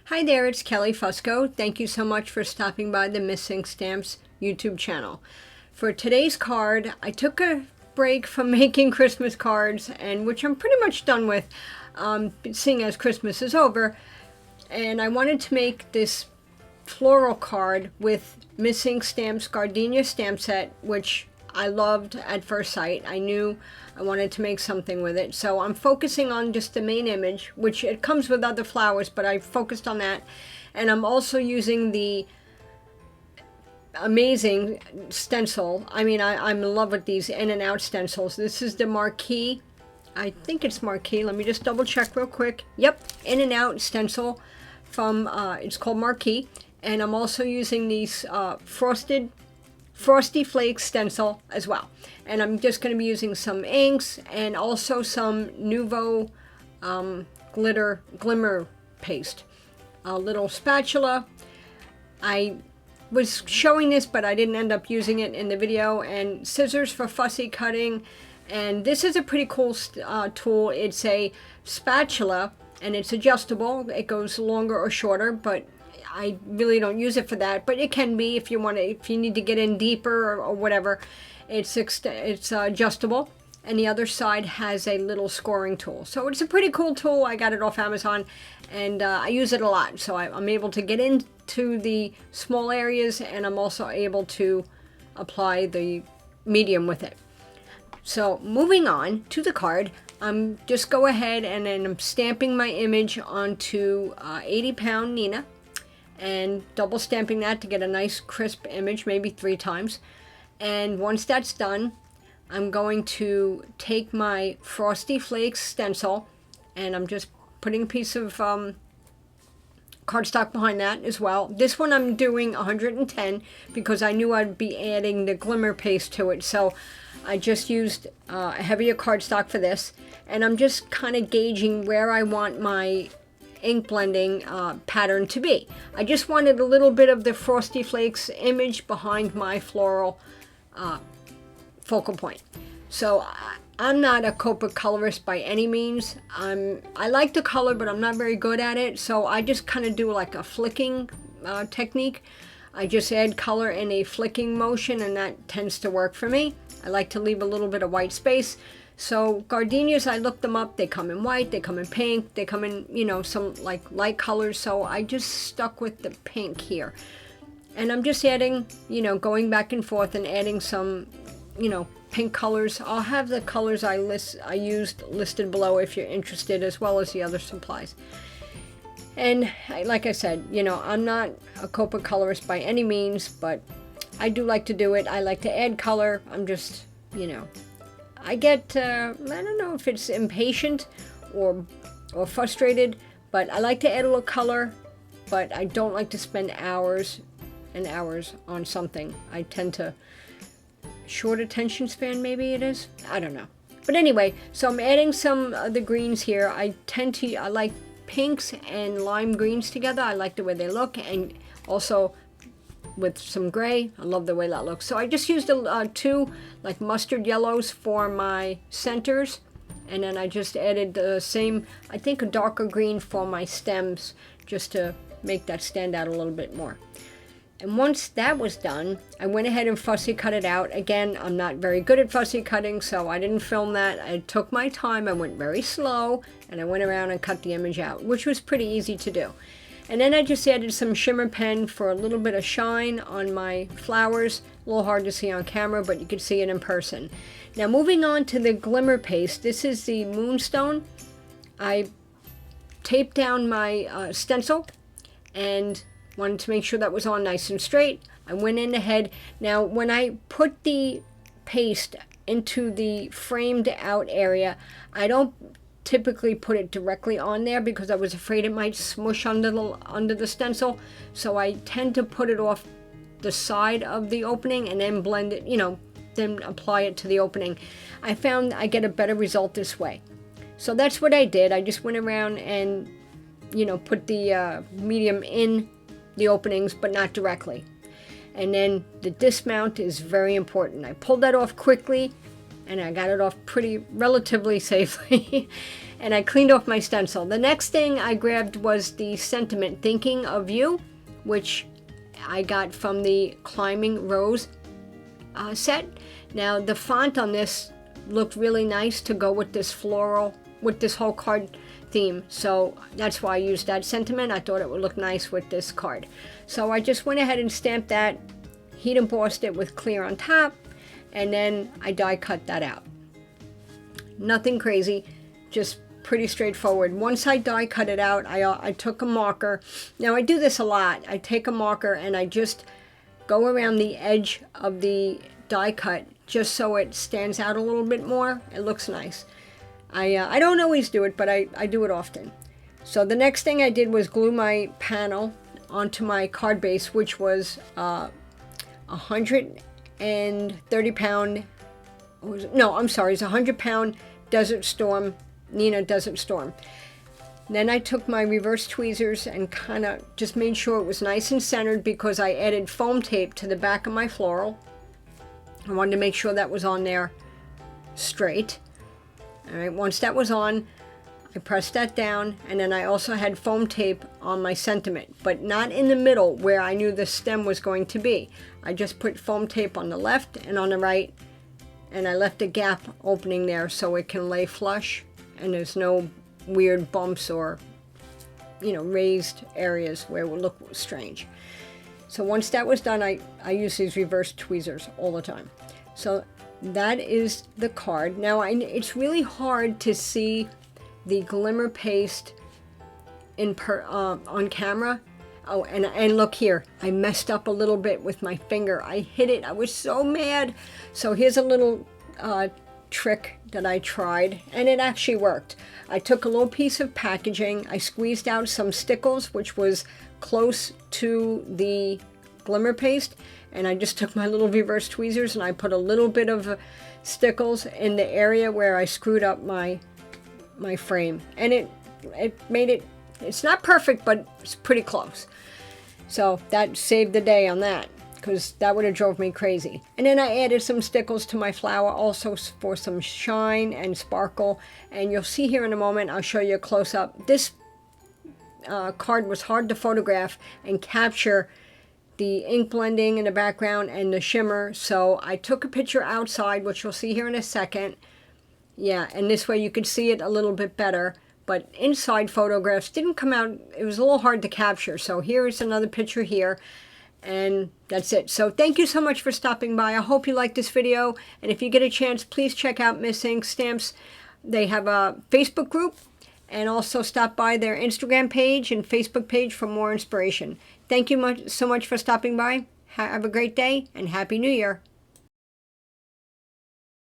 Hi there, it's Kelly Fusco. Thank you so much for stopping by the Missing Stamps YouTube channel. For today's card, I took a break from making Christmas cards, and which I'm pretty much done with, seeing as Christmas is over. And I wanted to make this floral card with Missing Stamps Gardenia stamp set, which I loved at first sight. I knew I wanted to make something with it. So I'm focusing on just the main image, which it comes with other flowers, but I focused on that. And I'm also using the amazing stencil. I mean, I'm in love with these in and out stencils. This is the Marquee. I think it's Marquee. Let me just double check real quick. Yep, in and out stencil from, it's called Marquee. And I'm also using these Frosty Flakes stencil as well. And I'm just going to be using some inks and also some Nuvo Glimmer paste. A little spatula. I was showing this, but I didn't end up using it in the video. And scissors for fussy cutting. And this is a pretty cool tool. It's a spatula and it's adjustable. It goes longer or shorter, but I really don't use it for that, but it can be if you want to, if you need to get in deeper or whatever. It's adjustable, and the other side has a little scoring tool. So it's a pretty cool tool. I got it off Amazon, and I use it a lot. So I'm able to get into the small areas, and I'm also able to apply the medium with it. So moving on to the card, I'm just go ahead and then I'm stamping my image onto 80-pound Nina. And double stamping that to get a nice crisp image, maybe 3 times. And once that's done, I'm going to take my Frosty Flakes stencil, and I'm just putting a piece of cardstock behind that as well. This one I'm doing 110 because I knew I'd be adding the Glimmer paste to it, so I just used a heavier cardstock for this. And I'm just kind of gauging where I want my ink blending pattern to be. I just wanted a little bit of the Frosty Flakes image behind my floral focal point. So I'm not a Copic colorist by any means. I like to color, but I'm not very good at it. So I just kind of do like a flicking technique. I just add color in a flicking motion, and that tends to work for me. I like to leave a little bit of white space. So gardenias, I looked them up. They come in white, they come in pink, they come in, you know, some like light colors. So I just stuck with the pink here. And I'm just adding, you know, going back and forth and adding some, you know, pink colors. I'll have the colors I used listed below if you're interested, as well as the other supplies. And like I said, you know, I'm not a Copic colorist by any means, but I do like to do it. I like to add color. I'm just, you know, I get, I don't know if it's impatient or frustrated, but I like to add a little color, but I don't like to spend hours and hours on something. I tend to, short attention span maybe it is, I don't know. But anyway, so I'm adding some of the greens here. I like pinks and lime greens together. I like the way they look, and also with some gray. I love the way that looks. So I just used 2 like mustard yellows for my centers, and then I just added the same, I think a darker green for my stems, just to make that stand out a little bit more. And once that was done, I went ahead and fussy cut it out. Again, I'm not very good at fussy cutting, so I didn't film that. I took my time, I went very slow, and I went around and cut the image out, which was pretty easy to do. And then I just added some shimmer pen for a little bit of shine on my flowers. A little hard to see on camera, but you can see it in person. Now moving on to the Glimmer paste. This is the Moonstone. I taped down my stencil and wanted to make sure that was all nice and straight. I went in ahead. Now when I put the paste into the framed out area, I don't typically put it directly on there because I was afraid it might smush under the stencil. So I tend to put it off the side of the opening and then blend it, you know, then apply it to the opening. I found I get a better result this way. So that's what I did. I just went around and, you know, put the medium in the openings, but not directly. And then the dismount is very important. I pulled that off quickly and I got it off relatively safely. And I cleaned off my stencil. The next thing I grabbed was the Sentiment Thinking of You, which I got from the Climbing Rose set. Now the font on this looked really nice to go with this floral, with this whole card theme. So that's why I used that sentiment. I thought it would look nice with this card. So I just went ahead and stamped that, heat embossed it with clear on top, and then I die cut that out. Nothing crazy, just pretty straightforward. Once I die cut it out, I took a marker. Now I do this a lot. I take a marker and I just go around the edge of the die cut just so it stands out a little bit more. It looks nice. I don't always do it, but I do it often. So the next thing I did was glue my panel onto my card base, which was 130 pound, no, I'm sorry, it's a 100 pound Desert Storm, Neenah Desert Storm. Then I took my reverse tweezers and kind of just made sure it was nice and centered, because I added foam tape to the back of my floral. I wanted to make sure that was on there straight. All right, once that was on, I pressed that down, and then I also had foam tape on my sentiment, but not in the middle where I knew the stem was going to be. I just put foam tape on the left and on the right, and I left a gap opening there so it can lay flush and there's no weird bumps or, you know, raised areas where it would look strange. So once that was done, I use these reverse tweezers all the time. So that is the card. Now it's really hard to see the Glimmer paste on camera. Oh, and look here, I messed up a little bit with my finger. I hit it. I was so mad. So here's a little trick that I tried, and it actually worked. I took a little piece of packaging. I squeezed out some Stickles, which was close to the Glimmer paste, and I just took my little reverse tweezers and I put a little bit of Stickles in the area where I screwed up my frame, and it made it, it's not perfect, but it's pretty close. So that saved the day on that, because that would have drove me crazy. And then I added some Stickles to my flower also for some shine and sparkle, and you'll see here in a moment, I'll show you a close-up. This card was hard to photograph and capture the ink blending in the background and the shimmer, so I took a picture outside, which you'll see here in a second. Yeah, and this way you could see it a little bit better, but inside photographs didn't come out, it was a little hard to capture. So here's another picture here, and that's it. So thank you so much for stopping by. I hope you liked this video, and if you get a chance, please check out Miss Ink Stamps. They have a Facebook group, and also stop by their Instagram page and Facebook page for more inspiration. Thank you so much for stopping by. Have a great day, and Happy New Year.